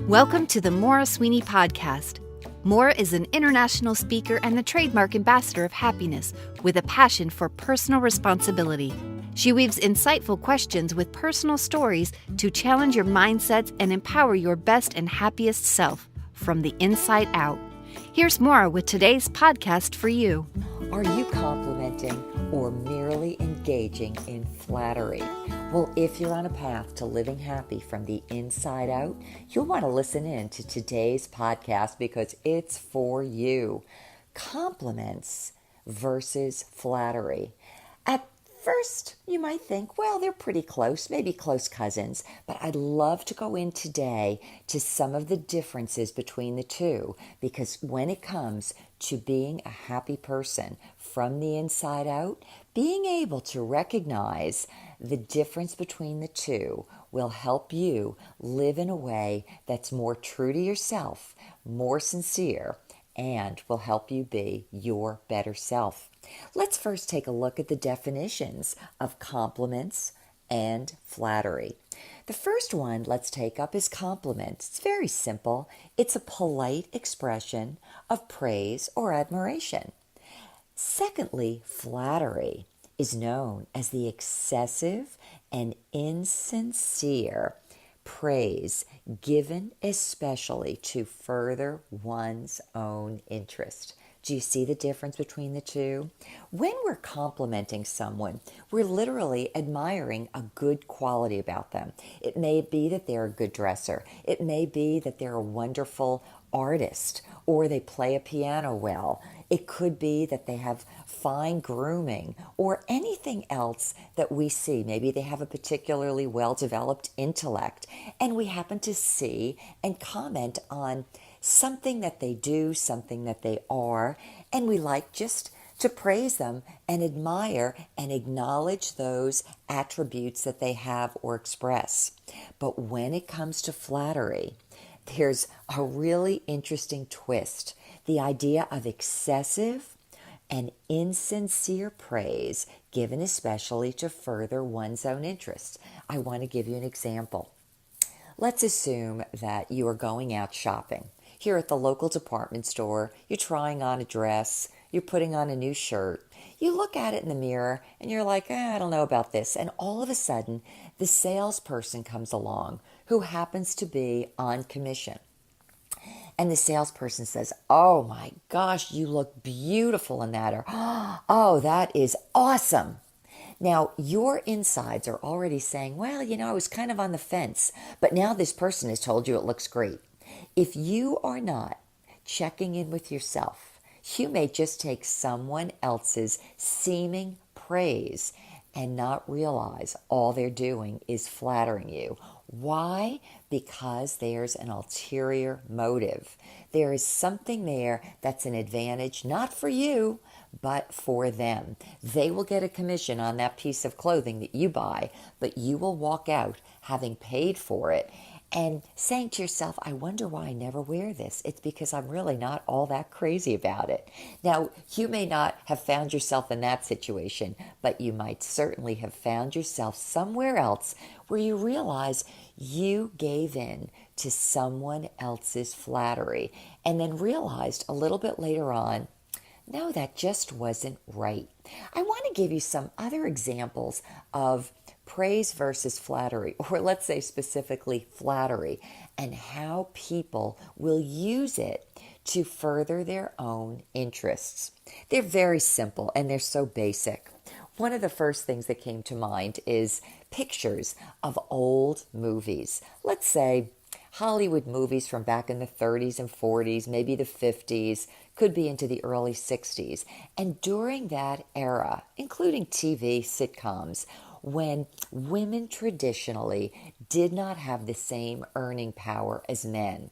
Welcome to the Maura Sweeney Podcast. Maura is an international speaker and the trademark ambassador of happiness with a passion for personal responsibility. She weaves insightful questions with personal stories to challenge your mindsets and empower your best and happiest self from the inside out. Here's Maura with today's podcast for you. Are you complimenting or merely engaging in flattery? Well, if you're on a path to living happy from the inside out, you'll want to listen in to today's podcast because it's for you. Compliments versus flattery. At first, you might think, well, they're pretty close, maybe close cousins, but I'd love to go in today to some of the differences between the two, because when it comes to being a happy person from the inside out, being able to recognize the difference between the two will help you live in a way that's more true to yourself, more sincere, and will help you be your better self. Let's first take a look at the definitions of compliments and flattery. The first one let's take up is compliment. It's very simple. It's a polite expression of praise or admiration. Secondly, flattery is known as the excessive and insincere praise given especially to further one's own interest. Do you see the difference between the two? When we're complimenting someone, we're literally admiring a good quality about them. It may be that they're a good dresser. It may be that they're a wonderful artist or they play a piano well. It could be that they have fine grooming or anything else that we see. Maybe they have a particularly well-developed intellect and we happen to see and comment on something that they do, something that they are, and we like just to praise them and admire and acknowledge those attributes that they have or express. But when it comes to flattery, there's a really interesting twist. The idea of excessive and insincere praise given especially to further one's own interests. I want to give you an example. Let's assume that you are going out shopping. Here at the local department store, you're trying on a dress, you're putting on a new shirt. You look at it in the mirror and you're like, I don't know about this. And all of a sudden, the salesperson comes along who happens to be on commission. And the salesperson says, oh my gosh, you look beautiful in that. Or, oh, that is awesome. Now, your insides are already saying, well, I was kind of on the fence. But now this person has told you it looks great. If you are not checking in with yourself, you may just take someone else's seeming praise and not realize all they're doing is flattering you. Why? Because there's an ulterior motive. There is something there that's an advantage, not for you, but for them. They will get a commission on that piece of clothing that you buy, but you will walk out having paid for it and saying to yourself, I wonder why I never wear this. It's because I'm really not all that crazy about it. Now, you may not have found yourself in that situation, but you might certainly have found yourself somewhere else where you realize you gave in to someone else's flattery and then realized a little bit later on, no, that just wasn't right. I want to give you some other examples of praise versus flattery, or let's say specifically flattery, and how people will use it to further their own interests. They're very simple and they're so basic. One of the first things that came to mind is pictures of old movies. Let's say Hollywood movies from back in the 30s and 40s, maybe the 50s, could be into the early 60s. And during that era, including TV sitcoms, when women traditionally did not have the same earning power as men.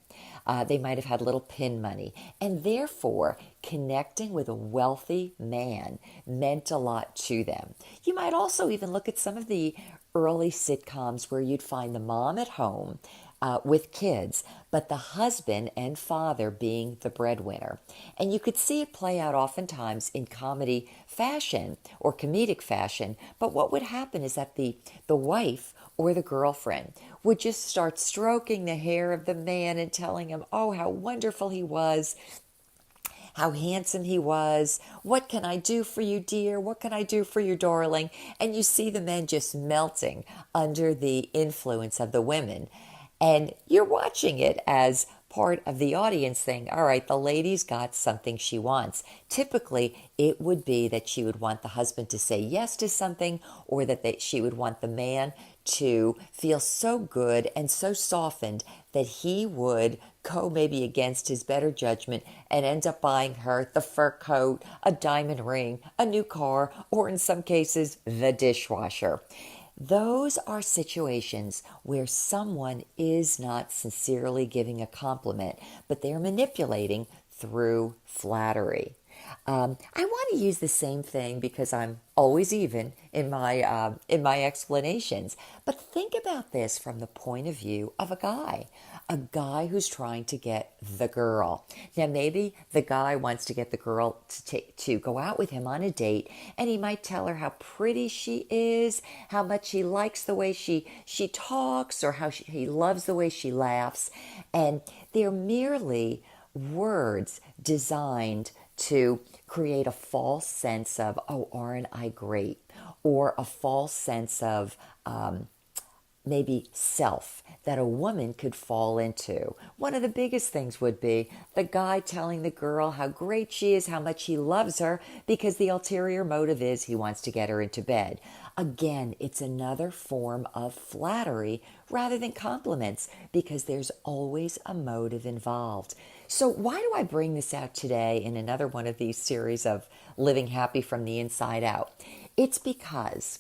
They might have had little pin money, and therefore connecting with a wealthy man meant a lot to them. You might also even look at some of the early sitcoms where you'd find the mom at home with kids, but the husband and father being the breadwinner. And you could see it play out oftentimes in comedy fashion or comedic fashion. But what would happen is that the wife or the girlfriend would just start stroking the hair of the man and telling him, oh, how wonderful he was, how handsome he was. What can I do for you, dear? What can I do for you, darling? And you see the men just melting under the influence of the women. And you're watching it as part of the audience saying, all right, the lady's got something she wants. Typically, it would be that she would want the husband to say yes to something, or that she would want the man to feel so good and so softened that he would go maybe against his better judgment and end up buying her the fur coat, a diamond ring, a new car, or in some cases, the dishwasher. Those are situations where someone is not sincerely giving a compliment, but they're manipulating through flattery. I want to use the same thing because I'm always even in my explanations. But think about this from the point of view of a guy who's trying to get the girl. Now, maybe the guy wants to get the girl to go out with him on a date, and he might tell her how pretty she is, how much he likes the way she talks, or how he loves the way she laughs, and they're merely words designed to create a false sense of, oh, aren't I great? Or a false sense of maybe self that a woman could fall into. One of the biggest things would be the guy telling the girl how great she is, how much he loves her, because the ulterior motive is he wants to get her into bed. Again, it's another form of flattery rather than compliments, because there's always a motive involved. So why do I bring this out today in another one of these series of Living Happy from the Inside Out? It's because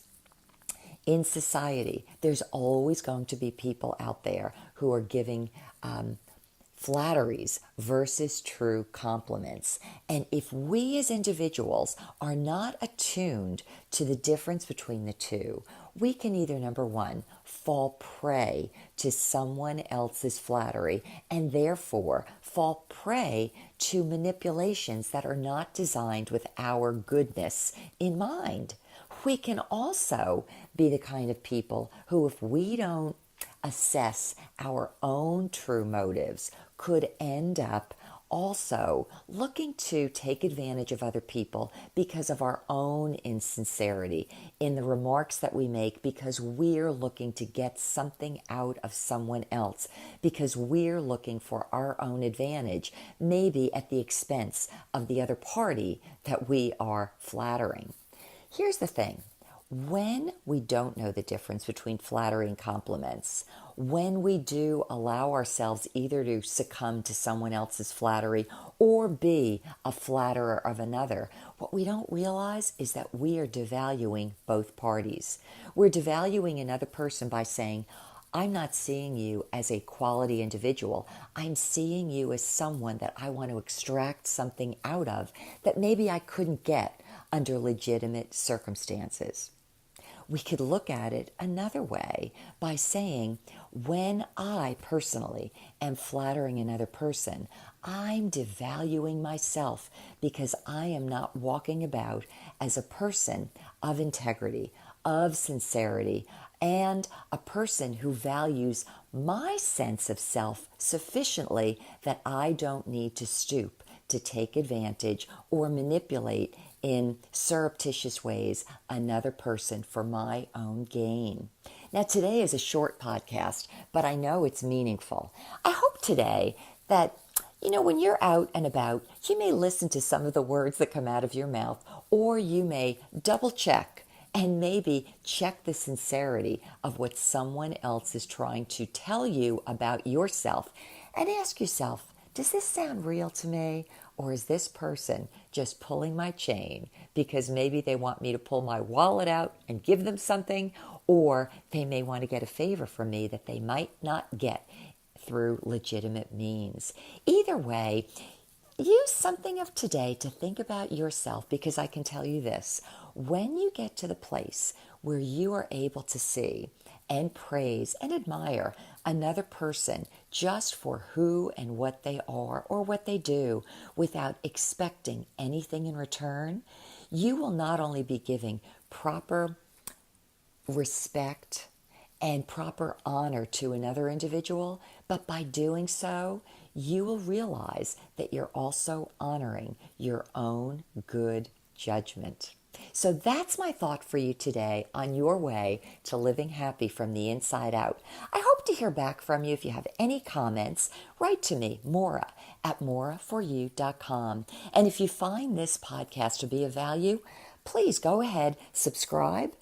in society, there's always going to be people out there who are giving flatteries versus true compliments. And if we as individuals are not attuned to the difference between the two, we can either, number one, fall prey to someone else's flattery and therefore fall prey to manipulations that are not designed with our goodness in mind. We can also be the kind of people who, if we don't assess our own true motives, could end up also looking to take advantage of other people because of our own insincerity in the remarks that we make, because we're looking to get something out of someone else, because we're looking for our own advantage, maybe at the expense of the other party that we are flattering. Here's the thing. When we don't know the difference between flattery and compliments, when we do allow ourselves either to succumb to someone else's flattery or be a flatterer of another, what we don't realize is that we are devaluing both parties. We're devaluing another person by saying, I'm not seeing you as a quality individual. I'm seeing you as someone that I want to extract something out of that maybe I couldn't get under legitimate circumstances. We could look at it another way by saying, when I personally am flattering another person, I'm devaluing myself because I am not walking about as a person of integrity, of sincerity, and a person who values my sense of self sufficiently that I don't need to stoop to take advantage or manipulate in surreptitious ways another person for my own gain. Now, today is a short podcast, but I know it's meaningful. I hope today that, when you're out and about, you may listen to some of the words that come out of your mouth, or you may double check and maybe check the sincerity of what someone else is trying to tell you about yourself, and ask yourself, does this sound real to me? Or is this person just pulling my chain because maybe they want me to pull my wallet out and give them something, or they may want to get a favor from me that they might not get through legitimate means? Either way, use something of today to think about yourself, because I can tell you this: when you get to the place where you are able to see and praise and admire another person just for who and what they are or what they do without expecting anything in return, you will not only be giving proper respect and proper honor to another individual, but by doing so, you will realize that you're also honoring your own good judgment. So that's my thought for you today on your way to living happy from the inside out. I hope to hear back from you. If you have any comments, write to me, Maura, at mauraforyou.com. And if you find this podcast to be of value, please go ahead, subscribe,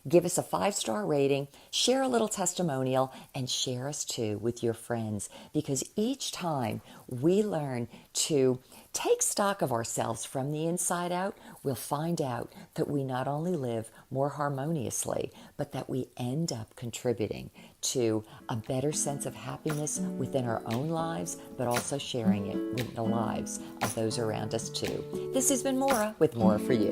give us a 5-star rating, share a little testimonial, and share us too with your friends. Because each time we learn to take stock of ourselves from the inside out, we'll find out that we not only live more harmoniously, but that we end up contributing to a better sense of happiness within our own lives, but also sharing it with the lives of those around us too. This has been Maura with Maura for You.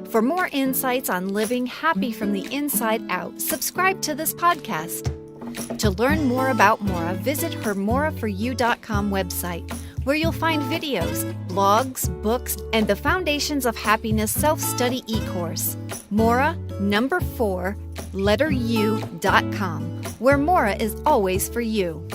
For more insights on living happy from the inside out, subscribe to this podcast. To learn more about Maura, visit her mauraforyou.com website, where you'll find videos, blogs, books, and the Foundations of Happiness self-study e-course. Maura, 4, letter U.com, where Maura is always for you.